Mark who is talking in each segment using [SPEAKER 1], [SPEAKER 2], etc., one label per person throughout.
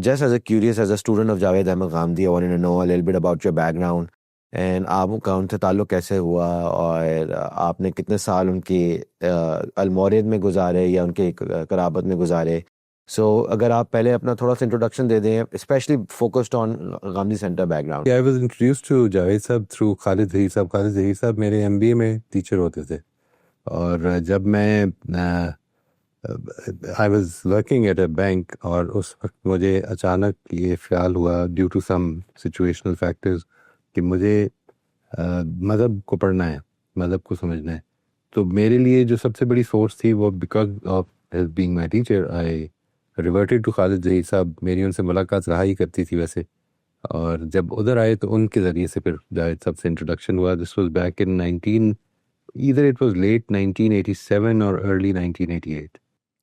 [SPEAKER 1] Just as a curious as a student of Javed Ahmed Ghamidi, I wanted to know a little bit about your background and آپ کا ان سے تعلق کیسے ہوا اور آپ نے کتنے سال ان کے المورد میں گزارے یا ان کے قرابت میں گزارے. سو اگر آپ پہلے اپنا تھوڑا سا انٹروڈکشن دے دیں, especially focused on Ghamidi centre background.
[SPEAKER 2] I was introduced to Javed Sahab through خالد ظہیر صاحب. خالد ظہیر صاحب میرے MBA میں ٹیچر ہوتے تھے, اور جب میں I was working at a bank, اور اس وقت مجھے اچانک یہ خیال ہوا due to some situational factors کہ مجھے مذہب کو پڑھنا ہے, مذہب کو سمجھنا ہے. تو میرے لیے جو سب سے بڑی سورس تھی وہ because of his being my teacher I reverted to Khalid Zaheer Sahab. میری ان سے ملاقات رہا ہی کرتی تھی ویسے, اور جب ادھر آئے تو ان کے ذریعے سے پھر جاوید صاحب سے انٹروڈکشن ہوا. This was back in 19 either it was late 1987 or early 1988.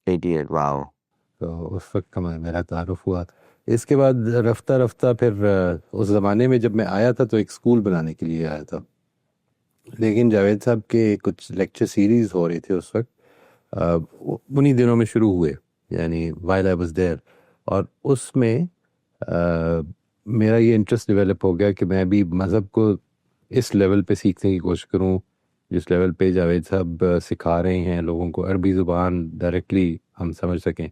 [SPEAKER 1] 88, واو.
[SPEAKER 2] تو اس وقت کا میرا تعارف ہوا. اس کے بعد رفتہ رفتہ پھر اس زمانے میں جب میں آیا تھا تو ایک اسکول بنانے کے لیے آیا تھا, لیکن جاوید صاحب کے کچھ لیکچر سیریز ہو رہے تھے اس وقت, انہی دنوں میں شروع ہوئے, یعنی while I was there. اور اس میں میرا یہ انٹرسٹ ڈیولپ ہو گیا کہ میں بھی مذہب کو اس لیول پہ سیکھنے کی کوشش کروں جس لیول پہ جاوید صاحب سکھا رہے ہیں لوگوں کو, عربی زبان ڈائریکٹلی ہم سمجھ سکیں.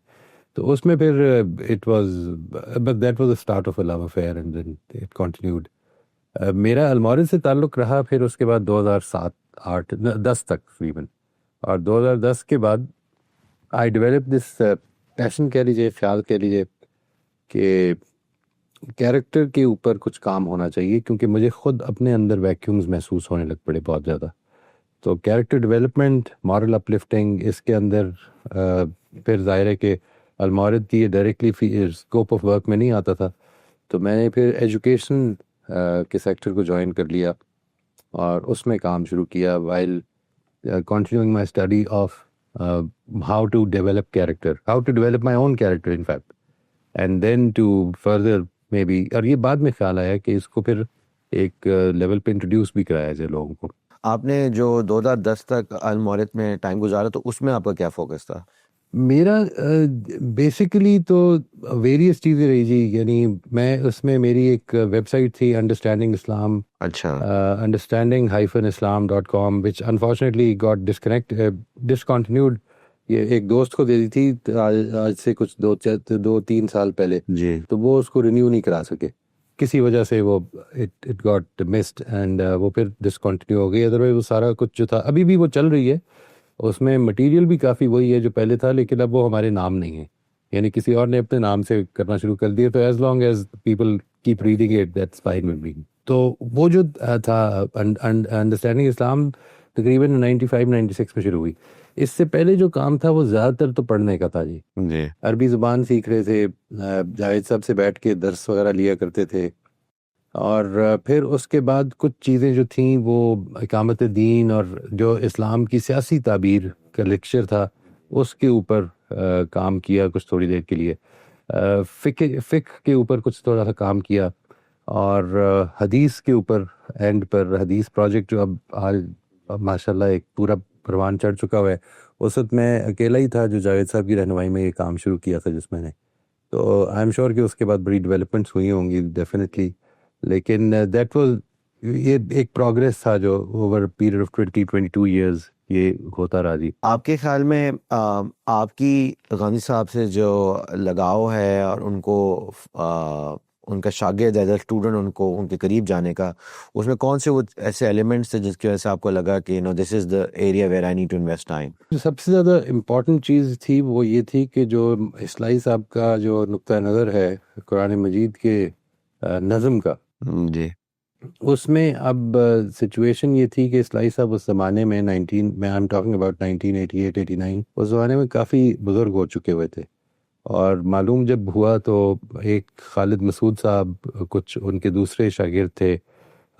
[SPEAKER 2] تو اس میں پھر it was but that was a start of a love affair and then it continued. میرا المورد سے تعلق رہا پھر اس کے بعد 2007 8 10 تک تقریباً, اور 2010 کے بعد آئی ڈیولپ دس پیشن کہہ لیجیے, خیال کہہ لیجیے کہ کیریکٹر کے اوپر کچھ کام ہونا چاہیے, کیونکہ مجھے خود اپنے اندر ویکیومز محسوس ہونے لگ پڑے بہت زیادہ. تو کیریکٹر ڈیولپمنٹ, مورل اپلفٹنگ, اس کے اندر پھر ظاہر ہے کہ المورد کی ڈائریکٹلی اسکوپ آف ورک میں نہیں آتا تھا. تو میں نے پھر ایجوکیشن کے سیکٹر کو جوائن کر لیا اور اس میں کام شروع کیا while continuing my study of how to develop character, how to develop my own character in fact, and then to further maybe. اور یہ بعد میں خیال آیا کہ اس کو پھر ایک لیول پہ انٹروڈیوس بھی کرایا جائے لوگوں کو.
[SPEAKER 1] آپ نے جو 2010 تک المورد میں ٹائم گزارا تو اس میں آپ کا کیا فوکس تھا؟
[SPEAKER 2] میرا بیسیکلی تو ویریس چیزیں رہی جی, یعنی میں اس میں میری ایک ویب سائٹ تھی انڈرسٹینڈنگ اسلام,
[SPEAKER 1] اچھا,
[SPEAKER 2] understanding-islam.com, which unfortunately got discontinued. یہ ایک دوست کو دے دی تھی آج سے کچھ 2-3 سال پہلے
[SPEAKER 1] جی,
[SPEAKER 2] تو وہ اس کو رینیو نہیں کرا سکے کسی وجہ سے, وہ اٹ گاٹ مسڈ اینڈ وہ پھر ڈسکنٹینیو ہو گئی. ادروائز وہ سارا کچھ جو تھا ابھی بھی وہ چل رہی ہے, اس میں مٹیریل بھی کافی وہی ہے جو پہلے تھا, لیکن اب وہ ہمارے نام نہیں ہے, یعنی کسی اور نے اپنے نام سے کرنا شروع کر دیا. تو as long as people keep reading it that's fine with me. تو وہ جو تھا انڈرسٹینڈنگ اسلام تقریباً 95-96 میں شروع ہوئی. اس سے پہلے جو کام تھا وہ زیادہ تر تو پڑھنے کا تھا جی. عربی زبان سیکھ رہے تھے, جاوید صاحب سے بیٹھ کے درس وغیرہ لیا کرتے تھے, اور پھر اس کے بعد کچھ چیزیں جو تھیں وہ اقامت دین اور جو اسلام کی سیاسی تعبیر کا لیکچر تھا اس کے اوپر کام کیا کچھ تھوڑی دیر کے لیے. فقہ کے اوپر کچھ تھوڑا سا کام کیا, اور حدیث کے اوپر اینڈ پر حدیث پروجیکٹ جو اب آج ماشاءاللہ ایک پورا پروان چڑھ چکا ہوا ہے. اس وقت میں اکیلا ہی تھا جو جاوید صاحب کی رہنمائی میں یہ کام شروع کیا تھا جس میں نے. تو آئی ایم شیور کہ اس کے بعد بڑی ڈیولپمنٹس ہوئی ہوں گی ڈیفینیٹلی, لیکن دیٹ واز یہ ایک پروگریس تھا جو اوور پیریڈ آف 20-22 ایئرز یہ ہوتا رہا جی.
[SPEAKER 1] آپ کے خیال میں آپ کی غنی صاحب سے جو لگاؤ ہے اور ان کو ان کا شاگرد ایز اے اسٹوڈنٹ ان کو ان کے قریب جانے کا, اس میں کون سے وہ ایسے ایلیمنٹس تھے جس کی وجہ سے آپ کو لگا کہ no this is the area where I need to invest time?
[SPEAKER 2] سب سے زیادہ امپورٹنٹ چیز تھی وہ یہ تھی کہ جو اصلاحی صاحب کا جو نقطہ نظر ہے قرآن مجید کے نظم کا
[SPEAKER 1] جی,
[SPEAKER 2] اس میں اب سچویشن یہ تھی کہ اصلاحی صاحب اس زمانے میں میں آئی ایم ٹاکنگ اباؤٹ 1988-89 اس زمانے میں کافی بزرگ ہو چکے ہوئے تھے, اور معلوم جب ہوا تو ایک خالد مسعود صاحب کچھ ان کے دوسرے شاگرد تھے,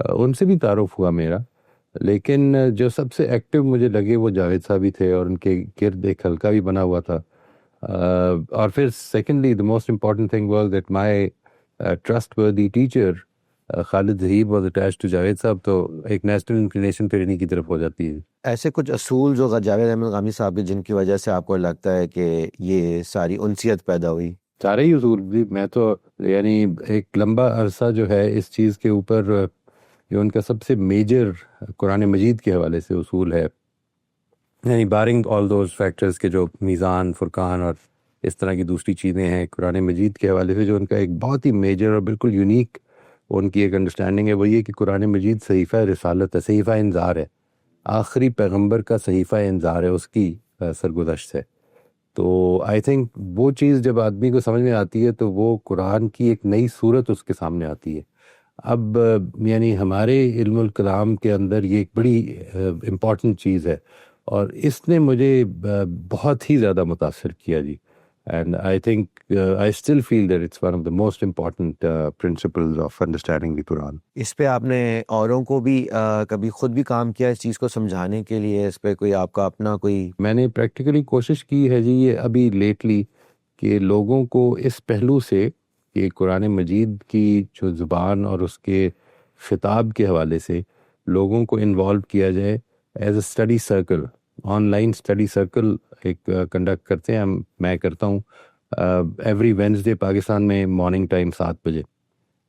[SPEAKER 2] ان سے بھی تعارف ہوا میرا, لیکن جو سب سے ایکٹیو مجھے لگے وہ جاوید صاحب ہی تھے, اور ان کے گرد ایک حلقہ بھی بنا ہوا تھا. اور پھر secondly the most important thing was that my trustworthy teacher Khalid Zaheer was attached to Javed Sahab, تو ایک نیشنل انکلینیشن پھر انہیں کی طرف ہو جاتی ہے.
[SPEAKER 1] ایسے کچھ اصول جو جاوید احمد غامی صاحب کے جن کی وجہ سے آپ کو لگتا ہے کہ یہ ساری انسیت پیدا ہوئی؟
[SPEAKER 2] سارے ہی اصول بھی میں تو یعنی ایک لمبا عرصہ جو ہے اس چیز کے اوپر جو ان کا سب سے میجر قرآن مجید کے حوالے سے اصول ہے، یعنی بارنگ آل دوز فیکٹرز کے جو میزان، فرقان اور اس طرح کی دوسری چیزیں ہیں، قرآن مجید کے حوالے سے جو ان کا ایک بہت ہی میجر اور بالکل یونیک ان کی ایک انڈرسٹینڈنگ ہے وہ یہ کہ قرآن مجید صحیفہ رسالت ہے، صحیفہ انذار ہے، آخری پیغمبر کا صحیفہ انذار ہے، اس کی سرگزشت ہے۔ تو آئی تھنک وہ چیز جب آدمی کو سمجھ میں آتی ہے تو وہ قرآن کی ایک نئی صورت اس کے سامنے آتی ہے۔ اب یعنی ہمارے علم الکلام کے اندر یہ ایک بڑی امپورٹنٹ چیز ہے اور اس نے مجھے بہت ہی زیادہ متاثر کیا جی، and I think I still feel that it's one of the most important principles of understanding the Quran.
[SPEAKER 1] اس پہ آپ نے اوروں کو بھی کبھی خود بھی کام کیا اس چیز کو سمجھانے کے لیے؟ اس پہ کوئی آپ کا اپنا کوئی؟
[SPEAKER 2] میں نے پریکٹیکلی کوشش کی ہے جی یہ ابھی لیٹلی کہ لوگوں کو اس پہلو سے کہ قرآن مجید کی جو زبان اور اس کے خطاب کے حوالے سے لوگوں کو انوالو کیا جائے as a study circle, on line study circle ایک کنڈکٹ کرتے ہیں ہم، میں کرتا ہوں ایوری وینسڈے پاکستان میں مارننگ ٹائم 7 بجے،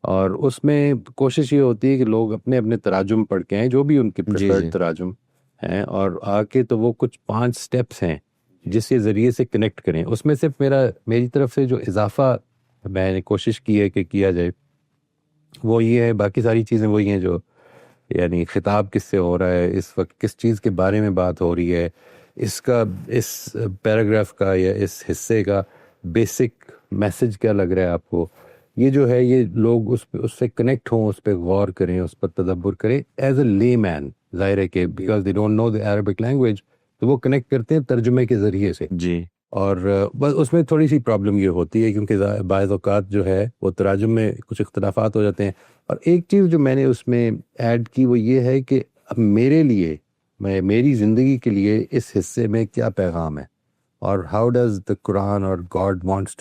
[SPEAKER 2] اور اس میں کوشش یہ ہوتی ہے کہ لوگ اپنے اپنے تراجم پڑھ کے آئیں جو بھی ان کے پریفرڈ تراجم ہیں، اور آ کے تو وہ کچھ 5 سٹیپس ہیں جس کے ذریعے سے کنیکٹ کریں۔ اس میں صرف میری طرف سے جو اضافہ میں نے کوشش کی ہے کہ کیا جائے وہ یہ ہے، باقی ساری چیزیں وہی ہیں جو یعنی خطاب کس سے ہو رہا ہے اس وقت، کس چیز کے بارے میں بات ہو رہی ہے، اس کا اس پیراگراف کا یا اس حصے کا بیسک میسج کیا لگ رہا ہے آپ کو، یہ جو ہے یہ لوگ اس سے کنیکٹ ہوں، اس پہ غور کریں، اس پر تدبر کریں ایز اے لے مین۔ ظاہر ہے کہ because they don't know the Arabic language تو وہ کنیکٹ کرتے ہیں ترجمے کے ذریعے سے
[SPEAKER 1] جی،
[SPEAKER 2] اور بس اس میں تھوڑی سی پرابلم یہ ہوتی ہے کیونکہ بعض اوقات جو ہے وہ تراجم میں کچھ اختلافات ہو جاتے ہیں۔ اور ایک چیز جو میں نے اس میں ایڈ کی وہ یہ ہے کہ اب میرے لیے میری زندگی کے لیے اس حصے میں کیا پیغام ہے، اور ہاؤ ڈز دا قرآن اور God wants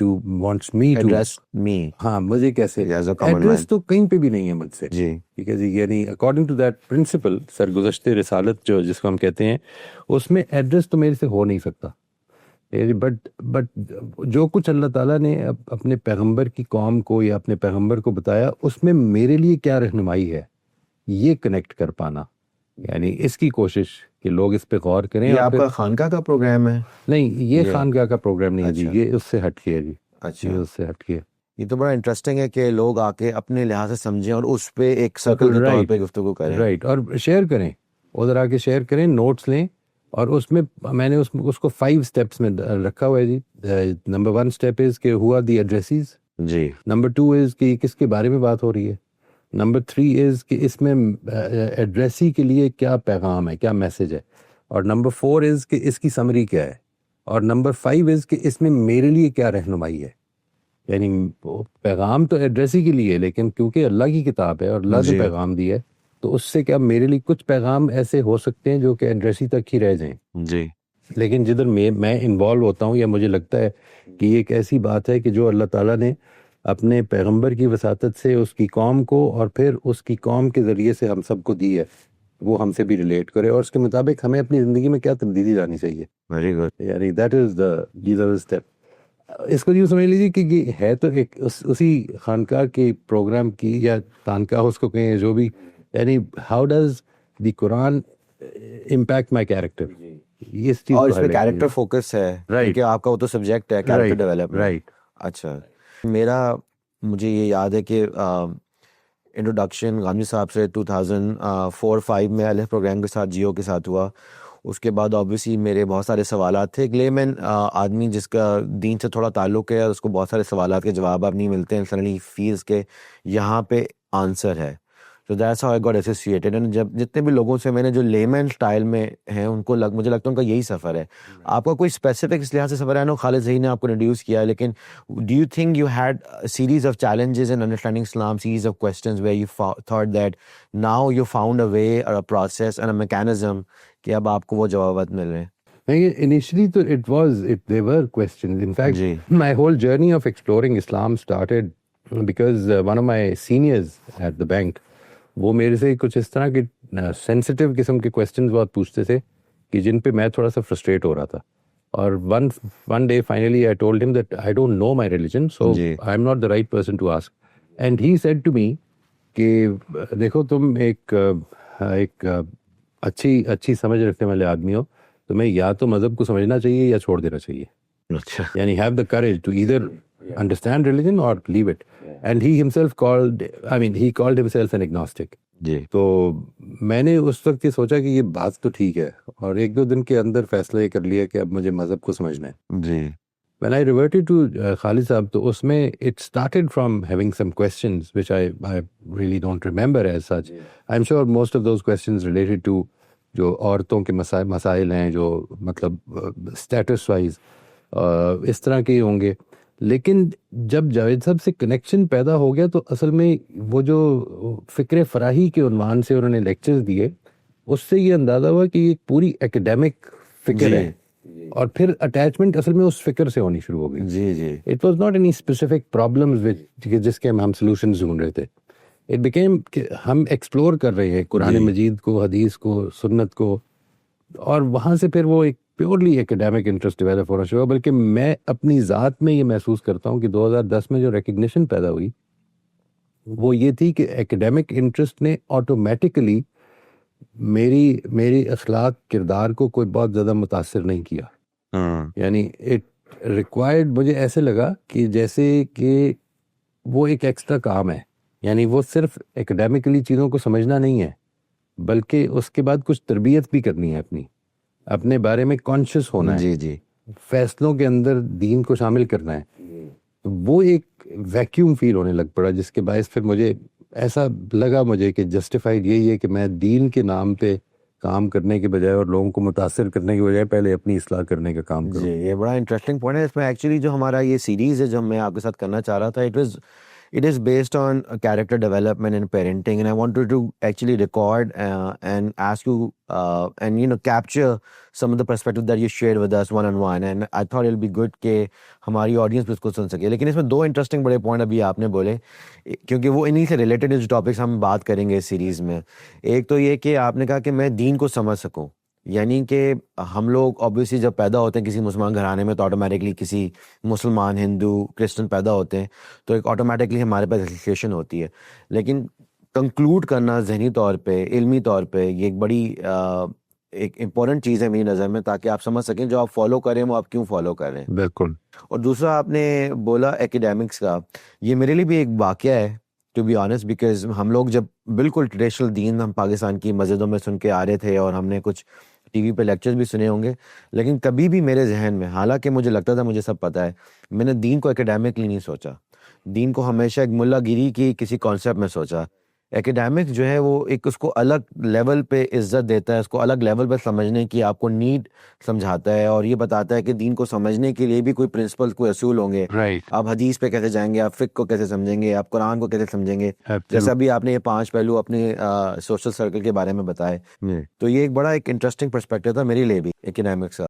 [SPEAKER 2] me to
[SPEAKER 1] address me,
[SPEAKER 2] ہاں مجھے کیسے
[SPEAKER 1] as a common man.
[SPEAKER 2] Address تو کہیں پہ بھی نہیں ہے مجھ سے،
[SPEAKER 1] جی
[SPEAKER 2] ٹھیک ہے جی، یعنی اکارڈنگ ٹو دیٹ پرنسپل سرگزشت رسالت جس کو ہم کہتے ہیں، اس میں ایڈریس تو میرے سے ہو نہیں سکتا، بٹ جو کچھ اللہ تعالیٰ نے اپنے پیغمبر کی قوم کو یا اپنے پیغمبر کو بتایا اس میں میرے لیے کیا رہنمائی ہے، یہ کنیکٹ کر پانا، یعنی اس کی کوشش کہ لوگ اس پہ غور کریں۔
[SPEAKER 1] یہ آپ کا خانقاہ کا پروگرام ہے؟
[SPEAKER 2] نہیں، یہ خانقاہ کا پروگرام نہیں ہے جی، یہ اس سے ہٹ کے ہے جی۔
[SPEAKER 1] اچھا،
[SPEAKER 2] یہ اس سے ہٹ کے،
[SPEAKER 1] یہ تو بڑا انٹرسٹنگ ہے کہ لوگ آ کے اپنے لحاظ سے سمجھیں اور اس پہ ایک سرکل کے طور پہ گفتگو کریں۔
[SPEAKER 2] رائٹ، اور شیئر کریں، ادھر آ کے شیئر کریں، نوٹس لیں، اور اس میں میں نے اس کو 5 اسٹیپس میں رکھا ہوا ہے جی۔ نمبر 1 اسٹیپ از کہ ہو آر دی ایڈریسز،
[SPEAKER 1] جی،
[SPEAKER 2] نمبر 2 از کہ کس کے بارے میں بات ہو رہی ہے، نمبر 3 از کہ اس میں ایڈریسی کے لیے کیا پیغام ہے، کیا میسج ہے، اور نمبر 4 از کہ اس کی سمری کیا ہے، اور نمبر 5 از کہ اس میں میرے لیے کیا رہنمائی ہے۔ یعنی پیغام تو ایڈریسی کے لیے، لیکن کیونکہ اللہ کی کتاب ہے اور اللہ نے پیغام دی ہے تو اس سے کیا میرے لیے کچھ پیغام ایسے ہو سکتے ہیں جو کہ ایڈریسی تک ہی رہ جائیں،
[SPEAKER 1] جی،
[SPEAKER 2] لیکن جدھر میں انوالو ہوتا ہوں یا مجھے لگتا ہے کہ یہ ایک ایسی بات ہے کہ جو اللہ تعالیٰ نے اپنے پیغمبر کی وساطت سے اس کی قوم کو اور پھر اس کی قوم کے ذریعے سے ہم سب کو دی ہے، وہ ہم سے بھی ریلیٹ کرے اور اس کے مطابق ہمیں اپنی زندگی میں کیا تبدیلی لانی چاہیے۔
[SPEAKER 1] ویری گڈ،
[SPEAKER 2] یعنی دیٹ از دا اسٹیپ۔ اس کو یوں سمجھ لیجیے کہ یہ ہے تو ایک اسی خانقاہ کے پروگرام کی یا خانقاہ اس کو کہیں جو بھی، یعنی how does the Quran impact my character, اس چیز
[SPEAKER 1] اور اس میں کیریکٹر فوکس ہے کیونکہ آپ کا وہ تو سبجیکٹ ہے کیریکٹر ڈیولپمنٹ۔
[SPEAKER 2] رائٹ۔
[SPEAKER 1] اچھا، مجھے یہ یاد ہے کہ انٹروڈکشن غامدی صاحب سے 2004-05 میں الف پروگرام کے ساتھ جیو کے ساتھ ہوا۔ اس کے بعد آبویسلی میرے بہت سارے سوالات تھے، ایک لے مین آدمی جس کا دین سے تھوڑا تعلق ہے، اس کو بہت سارے سوالات کے جواب اب نہیں ملتے ہیں، سڈنلی فیلز کے یہاں پہ آنسر ہے، تو that's how I got associated. And جب جتنے بھی لوگوں سے میں نے جو لیمن اسٹائل میں ہیں ان کو مجھے لگتا ہے ان کا یہی سفر ہے۔ آپ کا کوئی اسپیسیفک اس لحاظ سے سفر ہے نا، خالد ذہین نے آپ کو انٹروڈیوس کیا ہے، لیکن do you think you had series of challenges in understanding Islam, series of questions where you thought that now you found a way or a process and a mechanism کہ اب آپ کو وہ جوابات مل رہے ہیں؟
[SPEAKER 2] Initially تو they were questions. In fact, my whole journey of exploring Islam started because one of my seniors at the bank, وہ میرے سے کچھ اس طرح کے سینسٹیو قسم کے کویسچنز بہت پوچھتے تھے کہ جن پہ میں تھوڑا سا فرسٹریٹ ہو رہا تھا، اور one day finally I told him that I don't know my religion, so
[SPEAKER 1] G
[SPEAKER 2] I'm not the right person to ask. And he said to me کہ دیکھو تم ایک اچھی سمجھ رکھنے والے آدمی ہو, تمہیں یا تو مذہب کو سمجھنا چاہیے یا چھوڑ دینا چاہیے.
[SPEAKER 1] اچھا
[SPEAKER 2] یعنی have the courage to either understand religion or leave it. And he himself called himself an agnostic.
[SPEAKER 1] جی
[SPEAKER 2] تو میں نے اس وقت یہ سوچا کہ یہ بات تو ٹھیک ہے, اور ایک دو دن کے اندر فیصلہ یہ کر لیا کہ اب مجھے مذہب کو سمجھنا ہے.
[SPEAKER 1] جی
[SPEAKER 2] When I reverted to Khalid صاحب, تو اس میں it started from having some questions which I really don't remember as such. I'm sure most of those questions related to جو عورتوں کے مسائل ہیں, جو مطلب اسٹیٹس وائز اس طرح کے ہوں گے. لیکن جب جاوید صاحب سے کنیکشن پیدا ہو گیا تو اصل میں وہ جو فکر فراہی کے عنوان سے انہوں نے لیکچرز دیے, اس سے یہ اندازہ ہوا کہ یہ پوری ایکڈیمک فکر ہے, اور پھر اٹیچمنٹ اصل میں اس فکر سے ہونی شروع ہو گئی.
[SPEAKER 1] جی جی
[SPEAKER 2] it was not any specific problems جس کے ہم سلوشنز ڈھونڈ رہے تھے. اٹ بیکیم کہ ہم ایکسپلور کر رہے ہیں قرآن مجید کو, حدیث کو, سنت کو, اور وہاں سے پھر وہ ایک پیورلی ایکڈیمک انٹرسٹ ڈیولپ ہونا شروع ہوا. بلکہ میں اپنی ذات میں یہ محسوس کرتا ہوں کہ 2010 میں جو ریکگنیشن پیدا ہوئی وہ یہ تھی کہ ایکڈیمک انٹرسٹ نے آٹومیٹکلی میری اخلاق کردار کو کوئی بہت زیادہ متاثر نہیں کیا. یعنی اٹ ریکوائرڈ, مجھے ایسے لگا کہ جیسے کہ وہ ایک ایکسٹرا کام ہے. یعنی وہ صرف ایکڈیمکلی چیزوں کو سمجھنا نہیں ہے, بلکہ اس کے بعد کچھ تربیت بھی کرنی ہے, اپنے بارے میں کانشیس ہونا ہے,
[SPEAKER 1] جی جی
[SPEAKER 2] فیصلوں کے اندر دین کو شامل کرنا ہے. وہ ایک ویکیوم فیل ہونے لگ پڑا, جس کے باعث پھر مجھے ایسا لگا مجھے کہ جسٹیفائڈ یہی ہے کہ میں دین کے نام پہ کام کرنے کے بجائے اور لوگوں کو متاثر کرنے کے بجائے پہلے اپنی اصلاح کرنے کا کام کروں.
[SPEAKER 1] جی یہ بڑا انٹرسٹنگ پوائنٹ ہے. اس میں ایکچولی جو ہمارا یہ سیریز ہے جو میں آپ کے ساتھ کرنا چاہ رہا تھا, it is based on character development and parenting, and I wanted to actually record and ask you and capture some of the perspective that you shared with us one on one, and I thought it'll be good کہ ہماری audience بھی اس کو سن سکے. لیکن اس میں دو interesting بڑے point ابھی آپ نے بولے, کیونکہ وہ انہی سے ریلیٹڈ جو ٹاپکس ہم بات کریں گے اس سیریز میں. ایک تو یہ کہ آپ نے کہا کہ میں دین کو سمجھ سکوں, یعنی کہ ہم لوگ آبویسلی جب پیدا ہوتے ہیں کسی مسلمان گھرانے میں تو آٹومیٹکلی کسی مسلمان, ہندو, کرسچن پیدا ہوتے ہیں تو ایک آٹومیٹکلی ہمارے پاس ایسوسیشن ہوتی ہے. لیکن کنکلوڈ کرنا ذہنی طور پہ, علمی طور پہ, یہ ایک بڑی ایک امپورٹنٹ چیز ہے میری نظر میں, تاکہ آپ سمجھ سکیں جو آپ فالو کریں وہ آپ کیوں فالو کر رہے ہیں.
[SPEAKER 2] بالکل.
[SPEAKER 1] اور دوسرا آپ نے بولا ایکیڈیمکس کا, یہ میرے لیے بھی ایک واقعہ ہے ٹو بی آنیسٹ, بیکاز ہم لوگ جب بالکل ٹریڈیشنل دین ہم پاکستان کی مسجدوں میں سن کے آ رہے تھے, اور ہم نے کچھ ٹی وی پہ لیکچرز بھی سنے ہوں گے, لیکن کبھی بھی میرے ذہن میں, حالانکہ مجھے لگتا تھا مجھے سب پتہ ہے, میں نے دین کو ایکیڈیمکلی نہیں سوچا. دین کو ہمیشہ ایک ملا گیری کی کسی کانسیپٹ میں سوچا. ایکیڈیمک جو ہے وہ ایک اس کو الگ لیول پہ عزت دیتا ہے, اس کو الگ لیول پہ سمجھنے کی آپ کو نیڈ سمجھاتا ہے, اور یہ بتاتا ہے کہ دین کو سمجھنے کے لیے بھی کوئی پرنسپل, کوئی اصول ہوں گے. آپ حدیث پہ کیسے جائیں گے, آپ فقہ کو کیسے سمجھیں گے, آپ قرآن کو کیسے سمجھیں گے, جیسا بھی آپ نے یہ 5 پہلو اپنے سوشل سرکل کے بارے میں بتائے. تو یہ ایک بڑا ایک انٹرسٹنگ پرسپیکٹو تھا میرے لیے بھی ایکیڈیمکس کا.